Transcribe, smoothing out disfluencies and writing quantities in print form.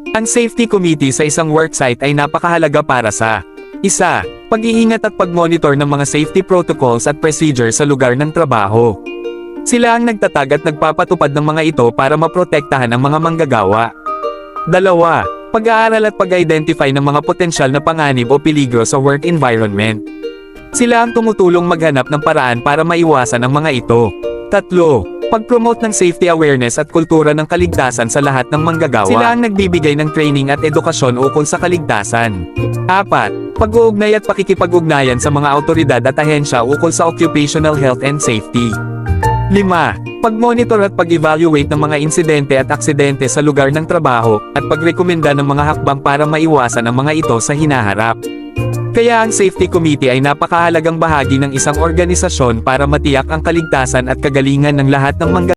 Ang Safety Committee sa isang worksite ay napakahalaga para sa isa, pag-iingat at pag-monitor ng mga safety protocols at procedures sa lugar ng trabaho. Sila ang nagtatag at nagpapatupad ng mga ito para maprotektahan ang mga manggagawa. 2. Pag-aaral at pag-identify ng mga potensyal na panganib o peligro sa work environment. Sila ang tumutulong maghanap ng paraan para maiwasan ang mga ito. 3. Pag-promote ng safety awareness at kultura ng kaligtasan sa lahat ng manggagawa. Sila ang nagbibigay ng training at edukasyon ukol sa kaligtasan. 4. Pag-uugnay at pakikipag-ugnayan sa mga awtoridad at ahensya ukol sa occupational health and safety. 5. Pag-monitor at pag-evaluate ng mga insidente at aksidente sa lugar ng trabaho, at pagrekomenda ng mga hakbang para maiwasan ang mga ito sa hinaharap. Kaya ang Safety Committee ay napakahalagang bahagi ng isang organisasyon para matiyak ang kaligtasan at kagalingan ng lahat ng manggagawa.